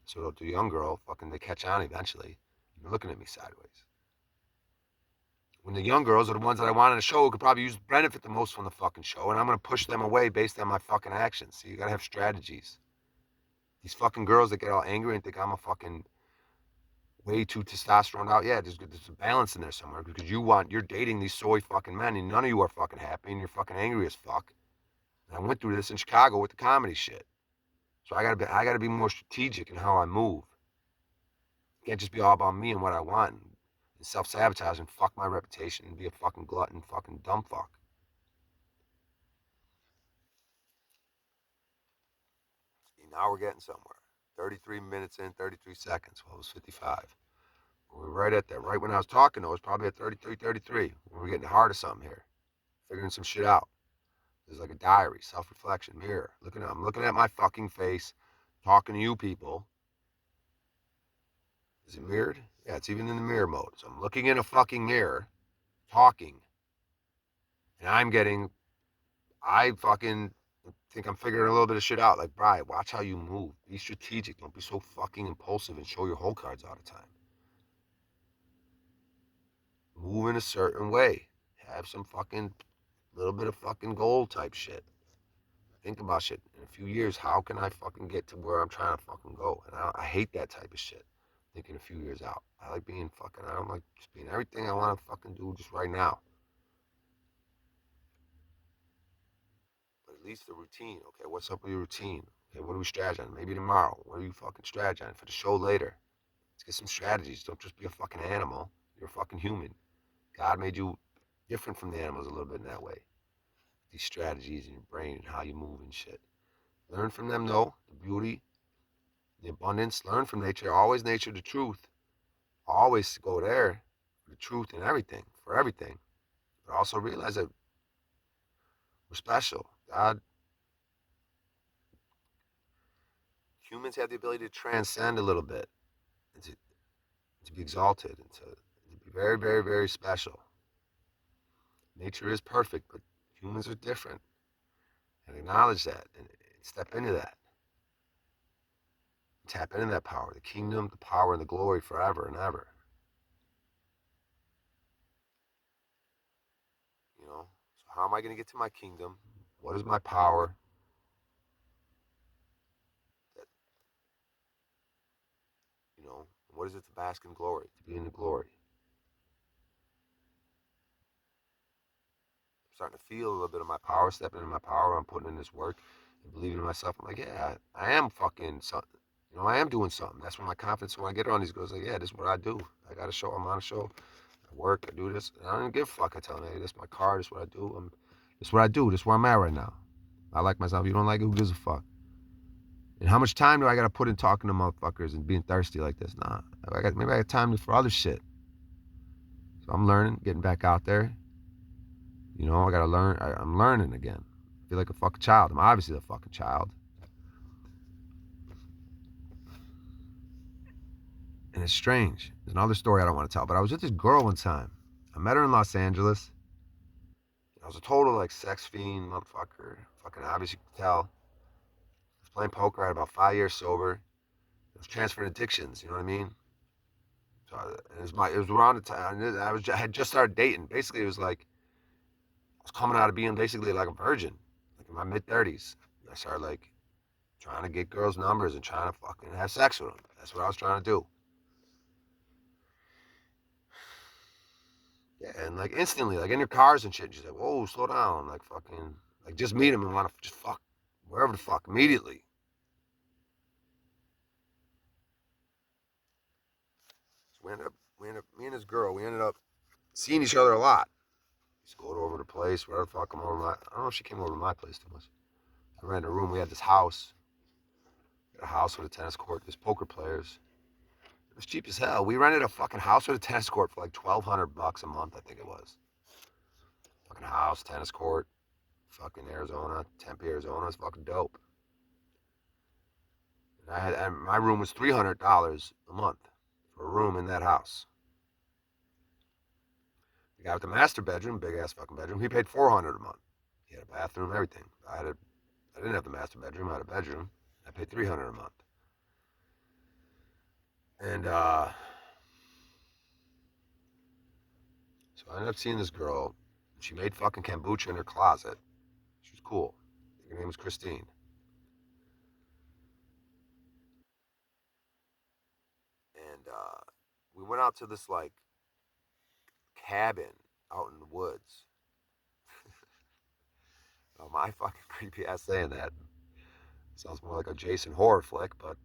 So the young girl, fucking, they catch on eventually. They're looking at me sideways. When the young girls are the ones that I want on the show who could probably benefit the most from the fucking show, and I'm gonna push them away based on my fucking actions. So you gotta have strategies. These fucking girls that get all angry and think I'm a fucking way too testosterone out. Yeah, there's a balance in there somewhere because you're dating these soy fucking men and none of you are fucking happy and you're fucking angry as fuck. And I went through this in Chicago with the comedy shit. So I gotta be more strategic in how I move. It can't just be all about me and what I want and self-sabotage and fuck my reputation and be a fucking glutton, fucking dumb fuck. See, now we're getting somewhere. 33 minutes in, 33 seconds. Well, it was 55. We're right at that. Right when I was talking, though, it was probably at 33, 33. We're getting the heart of something here. Figuring some shit out. It's like a diary, self-reflection, mirror. I'm looking at my fucking face, talking to you people. Is it mirrored? Yeah, it's even in the mirror mode. So I'm looking in a fucking mirror, talking, and I fucking think I'm figuring a little bit of shit out. Like, Brian, watch how you move. Be strategic. Don't be so fucking impulsive and show your whole cards all the time. Move in a certain way. Have some fucking little bit of fucking goal type shit. Think about shit. In a few years, how can I fucking get to where I'm trying to fucking go? And I hate that type of shit. Thinking a few years out. I like being fucking, I don't like just being everything I want to fucking do just right now. But at least the routine. Okay, what's up with your routine? Okay, what are we strategizing? Maybe tomorrow. What are you fucking strategizing for the show later? Let's get some strategies. Don't just be a fucking animal. You're a fucking human. God made you different from the animals a little bit in that way. These strategies in your brain and how you move and shit. Learn from them though. The beauty, the abundance. Learn from nature. Always nature, the truth. Always go there for the truth and everything, for everything. But also realize that we're special. God, humans have the ability to transcend a little bit and to be exalted and to be very, very, very special. Nature is perfect, but humans are different. And acknowledge that and step into that. Tap into that power, the kingdom, the power, and the glory forever and ever. You know? So how am I going to get to my kingdom? What is my power? That, what is it to bask in glory, to be in the glory? I'm starting to feel a little bit of my power, stepping into my power. I'm putting in this work and believing in myself. I'm like, yeah, I am fucking something. I am doing something. That's when my confidence, when I get on these girls, like, yeah, this is what I do. I got a show. I'm on a show. I work. I do this. And I don't give a fuck. I tell them, hey, this is my car. This is what I do. This is what I do. This is where I'm at right now. I like myself. You don't like it? Who gives a fuck? And how much time do I got to put in talking to motherfuckers and being thirsty like this? Nah. Maybe I got time for other shit. So I'm learning, getting back out there. I got to learn. I'm learning again. I feel like a fucking child. I'm obviously a fucking child. And it's strange. There's another story I don't want to tell, but I was with this girl one time. I met her in Los Angeles. I was a total like sex fiend motherfucker. Fucking obviously you could tell. I was playing poker. I had about 5 years sober. I was transferring addictions. You know what I mean? So it was around the time I had just started dating. Basically, it was like I was coming out of being basically like a virgin, like in my mid-30s. I started like trying to get girls' numbers and trying to fucking have sex with them. That's what I was trying to do. Yeah, and like instantly, like in your cars and shit, she's like, "Whoa, slow down!" Like fucking, like just meet him and want to just fuck wherever the fuck immediately. So me and this girl, we ended up seeing each other a lot. Just go over to the place, wherever the fuck I'm over my. I don't know if she came over to my place too much. I rented a room. We had this house, a house with a tennis court. There's poker players. It was cheap as hell. We rented a fucking house with a tennis court for like $1,200 a month. I think it was. Fucking house, tennis court, fucking Arizona, Tempe, Arizona. It's fucking dope. And my room was $300 a month for a room in that house. The guy with the master bedroom, big ass fucking bedroom, he paid $400 a month. He had a bathroom, everything. I didn't have the master bedroom. I had a bedroom. I paid $300 a month. And so I ended up seeing this girl. She made fucking kombucha in her closet. She was cool. Her name was Christine. And we went out to this like cabin out in the woods. Oh, my fucking creepy ass saying that. Sounds more like a Jason horror flick, but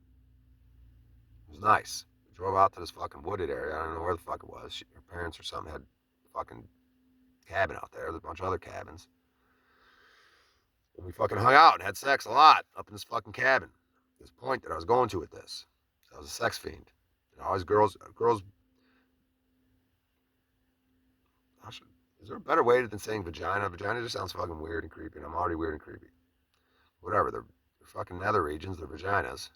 it was nice. We drove out to this fucking wooded area. I don't know where the fuck it was. Her parents or something had a fucking cabin out there. There's a bunch of other cabins. And we fucking hung out and had sex a lot up in this fucking cabin. This point that I was going to with this. I was a sex fiend. And always girls. Is there a better way than saying vagina? Vagina just sounds fucking weird and creepy, and I'm already weird and creepy. Whatever, they're fucking nether regions, they're vaginas.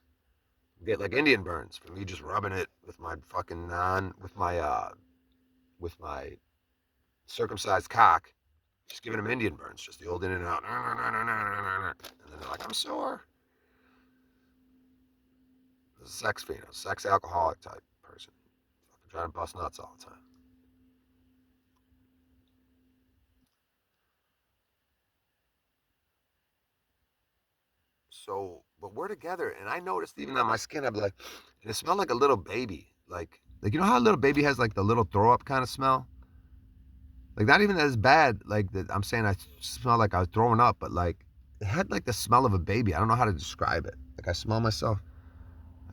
You get like Indian burns from me just rubbing it with my fucking with my circumcised cock, just giving them Indian burns, just the old in and out. And then they're like, I'm sore. I was a sex fiend, I was a sex alcoholic type person. Fucking trying to bust nuts all the time. So, but we're together, and I noticed even on my skin, I'd be like, and it smelled like a little baby. Like you know how a little baby has like the little throw up kind of smell? Like not even as bad. Like that, I'm saying I smell like I was throwing up, but like it had like the smell of a baby. I don't know how to describe it. Like I smell myself.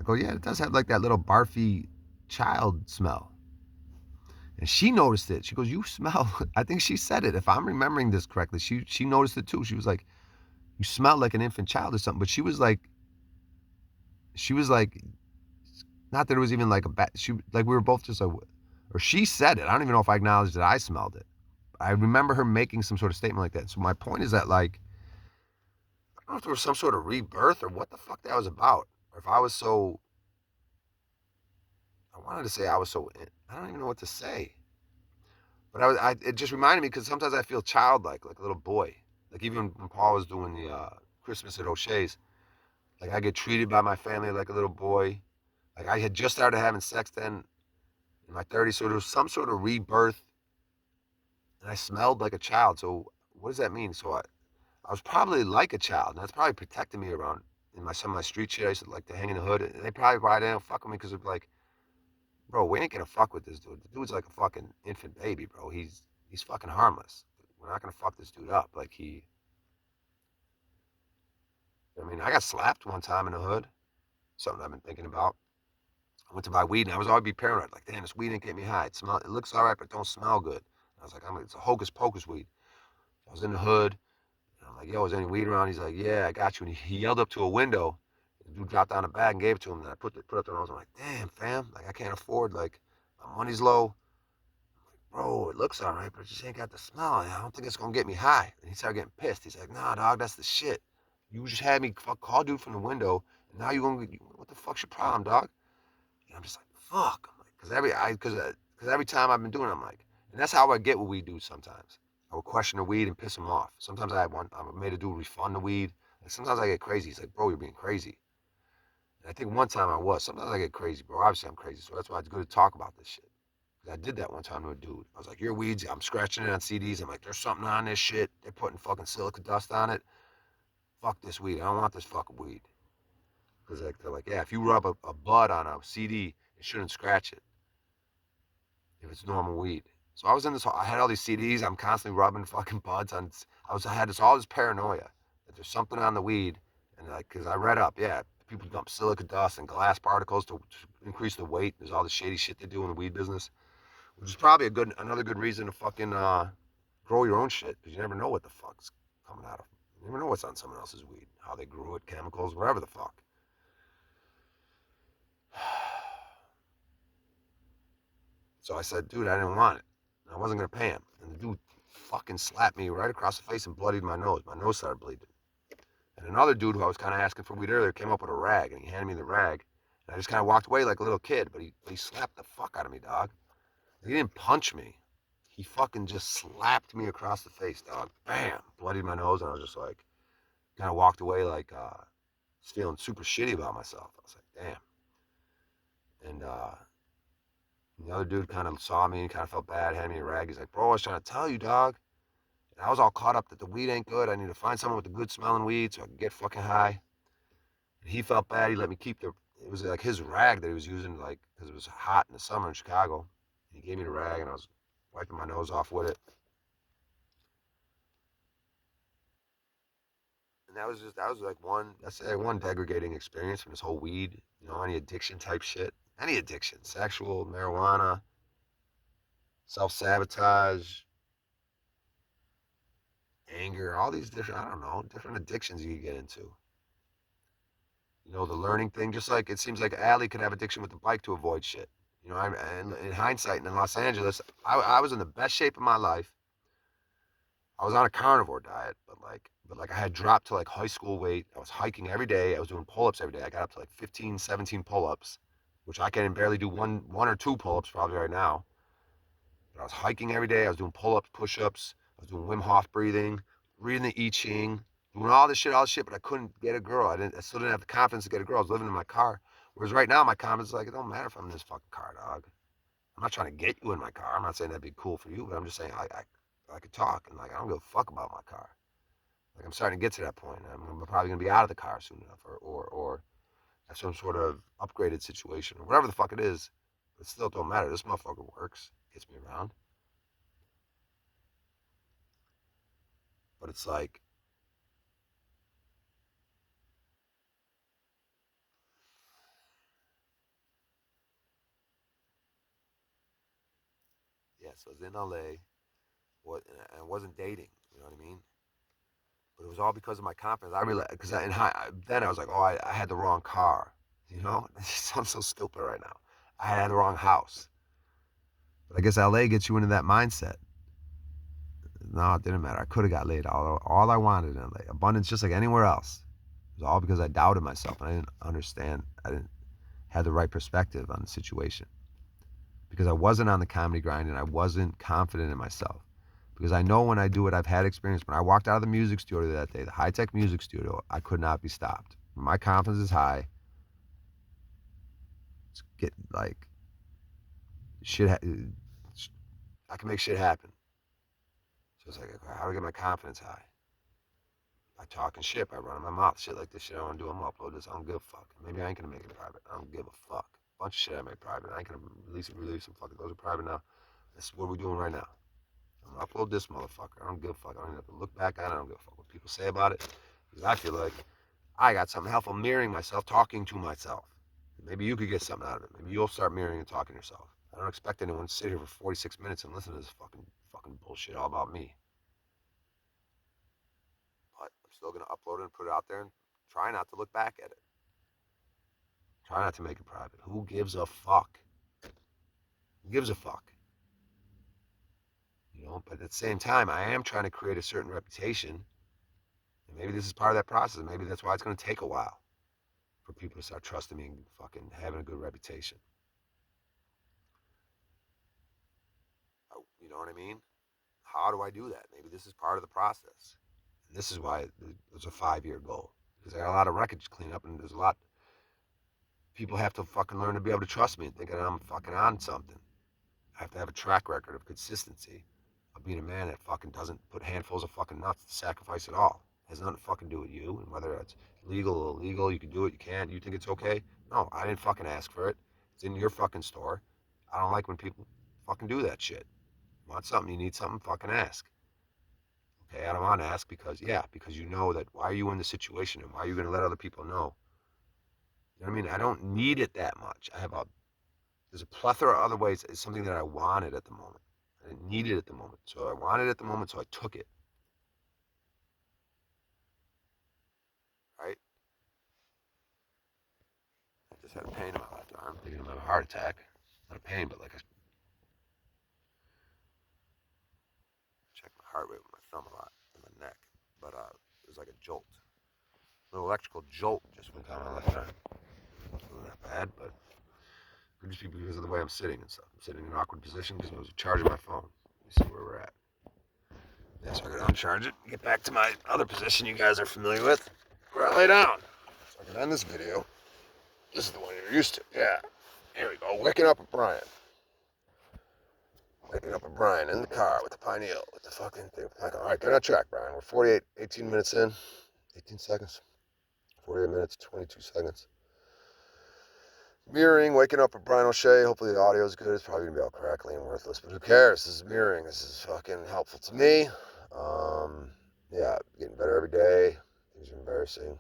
I go, yeah, it does have like that little barfy child smell. And she noticed it. She goes, you smell. I think she said it. If I'm remembering this correctly, she noticed it too. She was like, you smell like an infant child or something. But she was like, not that it was even like a bad. She like we were both just like, or she said it. I don't even know if I acknowledged that I smelled it. I remember her making some sort of statement like that. So my point is that like I don't know if there was some sort of rebirth or what the fuck that was about, or if I was so. I wanted to say I was so. I don't even know what to say. But it just reminded me because sometimes I feel childlike, like a little boy. Like even when Paul was doing the Christmas at O'Shea's, like I get treated by my family like a little boy. Like I had just started having sex then in my 30s, so there was some sort of rebirth, and I smelled like a child. So what does that mean? So I was probably like a child, and that's probably protecting me around in some of my street shit. I used to like to hang in the hood, and they probably why they don't fuck with me because they're like, bro, we ain't gonna fuck with this dude. The dude's like a fucking infant baby, bro. He's fucking harmless. We're not gonna fuck this dude up. Like I mean, I got slapped one time in the hood. Something I've been thinking about. I went to buy weed, and I was always be paranoid. Like, damn, this weed ain't get me high. It looks all right, but don't smell good. I was like, it's a hocus pocus weed. So I was in the hood, and I'm like, yo, is there any weed around? He's like, yeah, I got you. And he yelled up to a window. The dude dropped down a bag and gave it to him. And I put up the nose. I'm like, damn, fam, like I can't afford. Like my money's low. Bro, it looks all right, but it just ain't got the smell. I don't think it's gonna get me high. And he started getting pissed. He's like, nah, dog, that's the shit. You just had me call dude from the window, and now you gonna what the fuck's your problem, dog? And I'm just like, fuck. I'm like, cause every time I've been doing it, I'm like, and that's how I get what we do sometimes. I would question the weed and piss him off. Sometimes I made a dude refund the weed. And sometimes I get crazy. He's like, bro, you're being crazy. And I think one time I was. Sometimes I get crazy, bro. Obviously I'm crazy, so that's why it's good to talk about this shit. I did that one time to a dude. I was like, your weeds, I'm scratching it on CDs. I'm like, there's something on this shit. They're putting fucking silica dust on it. Fuck this weed. I don't want this fucking weed. Because they're like, yeah, if you rub a bud on a CD, it shouldn't scratch it if it's normal weed. So I was in this. I had all these CDs. I'm constantly rubbing fucking buds on. I had all this paranoia that there's something on the weed, and like, cause I read up, yeah, people dump silica dust and glass particles to increase the weight. There's all the shady shit they do in the weed business, which is probably another good reason to fucking grow your own shit, because you never know what the fuck's coming out of. You never know what's on someone else's weed, how they grew it, chemicals, whatever the fuck. So I said, dude, I didn't want it. I wasn't gonna pay him. And the dude fucking slapped me right across the face and bloodied my nose. My nose started bleeding. And another dude who I was kind of asking for weed earlier came up with a rag, and he handed me the rag. And I just kind of walked away like a little kid, but he slapped the fuck out of me, dog. He didn't punch me. He fucking just slapped me across the face, dog. Bam! Bloodied my nose, and I was just like, kind of walked away like, just feeling super shitty about myself. I was like, damn. And And the other dude kind of saw me and kind of felt bad, handed me a rag. He's like, bro, I was trying to tell you, dog. And I was all caught up that the weed ain't good. I need to find someone with the good smelling weed so I can get fucking high. And he felt bad. He let me keep it was like his rag that he was using, like, because it was hot in the summer in Chicago. He gave me the rag and I was wiping my nose off with it. And that was like one degrading experience from this whole weed, any addiction type shit. Any addiction, sexual, marijuana, self sabotage, anger, all these different, I don't know, different addictions you could get into. The learning thing, just like it seems like Allie could have addiction with the bike to avoid shit. And in hindsight, in Los Angeles, I was in the best shape of my life. I was on a carnivore diet, but I had dropped to like high school weight. I was hiking every day. I was doing pull-ups every day. I got up to like 15, 17 pull-ups, which I can barely do one or two pull-ups probably right now. But I was hiking every day. I was doing pull-ups, push-ups. I was doing Wim Hof breathing, reading the I Ching, doing all this shit, but I couldn't get a girl. I still didn't have the confidence to get a girl. I was living in my car. Whereas right now, my confidence is like, it don't matter if I'm in this fucking car, dog. I'm not trying to get you in my car. I'm not saying that'd be cool for you, but I'm just saying I could talk and like I don't give a fuck about my car. Like I'm starting to get to that point. I'm probably gonna be out of the car soon enough, or have some sort of upgraded situation or whatever the fuck it is. But still, don't matter. This motherfucker works, gets me around. But it's like, yeah. So I was in LA, and I wasn't dating. You know what I mean? But it was all because of my confidence. I realized because then I was like, oh, I had the wrong car. It sounds so stupid right now. I had the wrong house. But I guess LA gets you into that mindset. No, it didn't matter. I could have got laid. All I wanted in LA, abundance, just like anywhere else. It was all because I doubted myself and I didn't understand. I didn't have the right perspective on the situation because I wasn't on the comedy grind and I wasn't confident in myself. Because I know when I do it, I've had experience. When I walked out of the music studio that day, the high-tech music studio, I could not be stopped. When my confidence is high, get like shit. I can make shit happen. So it's like, how do I get my confidence high? By talking shit, by running my mouth, shit like this shit I want to do. I'm gonna upload this. I don't give a fuck. Maybe I ain't gonna make it private. I don't give a fuck. Bunch of shit I made private. I ain't gonna release them. Fuck it. Those are private now. This is what we're doing right now. I'm gonna upload this motherfucker. I don't give a fuck. I don't even have to look back on it. I don't give a fuck what people say about it. Because I feel like I got something helpful mirroring myself, talking to myself. Maybe you could get something out of it. Maybe you'll start mirroring and talking to yourself. I don't expect anyone to sit here for 46 minutes and listen to this fucking bullshit all about me. But I'm still gonna upload it and put it out there and try not to look back at it. Try not to make it private. Who gives a fuck? Who gives a fuck? But at the same time, I am trying to create a certain reputation. And maybe this is part of that process. Maybe that's why it's going to take a while for people to start trusting me and fucking having a good reputation. You know what I mean? How do I do that? Maybe this is part of the process. And this is why there's a 5-year goal. Because I got a lot of wreckage to clean up and there's a lot. People have to fucking learn to be able to trust me and think that I'm fucking on something. I have to have a track record of consistency of being a man that fucking doesn't put handfuls of fucking nuts to sacrifice it all. It has nothing to fucking do with you and whether it's legal or illegal, you can do it, you can't, you think it's okay. No, I didn't fucking ask for it. It's in your fucking store. I don't like when people fucking do that shit. You want something, you need something, fucking ask. Okay, I don't want to ask because you know that why are you in the situation and why are you going to let other people know? You know what I mean? I don't need it that much. There's a plethora of other ways. It's something that I wanted at the moment. I didn't need it at the moment. So I wanted it at the moment, so I took it. Right? I just had a pain in my left arm, thinking of a heart attack. Not a pain, but like I check my heart rate with my thumb a lot in my neck. But it was like a jolt. An electrical jolt just went down my left arm. It wasn't that bad, but it could just be because of the way I'm sitting and stuff. I'm sitting in an awkward position because I was charging my phone. Let me see where we're at. Yeah, so I gotta uncharge it, get back to my other position you guys are familiar with, where I lay down. So I can end this video. This is the one you're used to. Yeah. Here we go. Waking up with Brian. Picking up a Brian in the car with the pineal, with the fucking thing. All right, get on track, Brian. We're 18 minutes in, 18 seconds, 48 minutes, 22 seconds. Mirroring, waking up with Brian O'Shea. Hopefully the audio is good. It's probably gonna be all crackly and worthless, but who cares? This is mirroring. This is fucking helpful to me. Yeah, getting better every day. Things are embarrassing.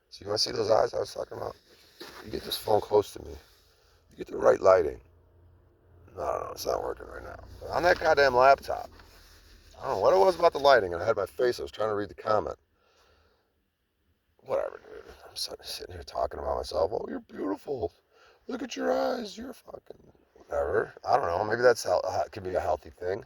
So you want to see those eyes I was talking about? You get this phone close to me. You get the right lighting. No, I don't know. It's not working right now. But on that goddamn laptop, I don't know what it was about the lighting. And I had my face. I was trying to read the comment. Whatever, dude. I'm sitting here talking about myself. Oh, you're beautiful. Look at your eyes. You're fucking whatever. I don't know. Maybe that's could be a healthy thing.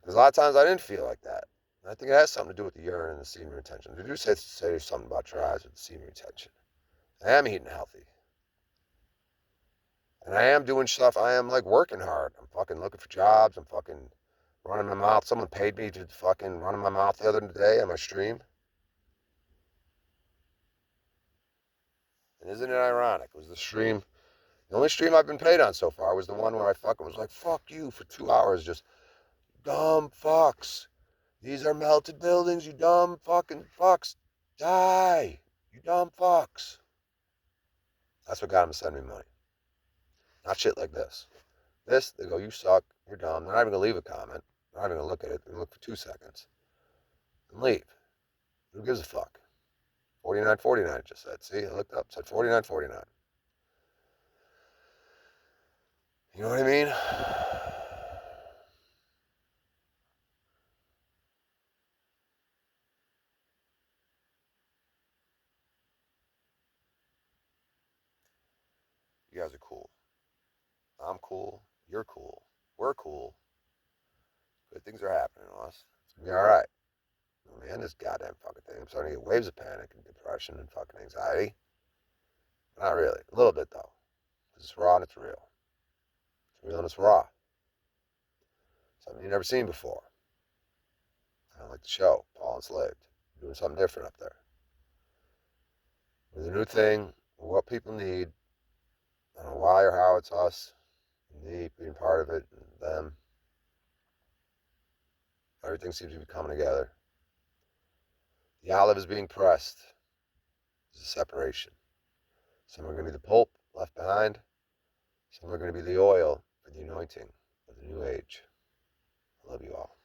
Because a lot of times I didn't feel like that. And I think it has something to do with the urine and the semen retention. They do say something about your eyes with the semen retention. I am eating healthy. And I am doing stuff. I am like working hard. I'm fucking looking for jobs. I'm fucking running my mouth. Someone paid me to fucking run my mouth the other day on my stream. And isn't it ironic? It was the only stream I've been paid on so far was the one where I fucking was like, fuck you for 2 hours. Just dumb fucks. These are melted buildings, you dumb fucking fucks. Die, you dumb fucks. That's what got them to send me money. Not shit like this. This, they go, you suck, you're dumb. They're not even going to leave a comment. They're not even going to look at it. They're going to look for 2 seconds and leave. Who gives a fuck? 49.49 it just said. See, I looked up, it said 49.49. You know what I mean? You guys are cool. I'm cool. You're cool. We're cool. Good things are happening to us. It's going to be all right. Oh, man, this goddamn fucking thing. I'm starting to get waves of panic and depression and fucking anxiety. Not really. A little bit, though. Because it's raw and it's real. It's real and it's raw. Something you've never seen before. I don't like the show. Paul Enslaved. Doing something different up there. With a new thing, what people need. I don't know why or how it's us. Me being part of it and them. Everything seems to be coming together. The olive is being pressed. There's a separation. Some are going to be the pulp left behind. Some are going to be the oil for the anointing of the new age. I love you all.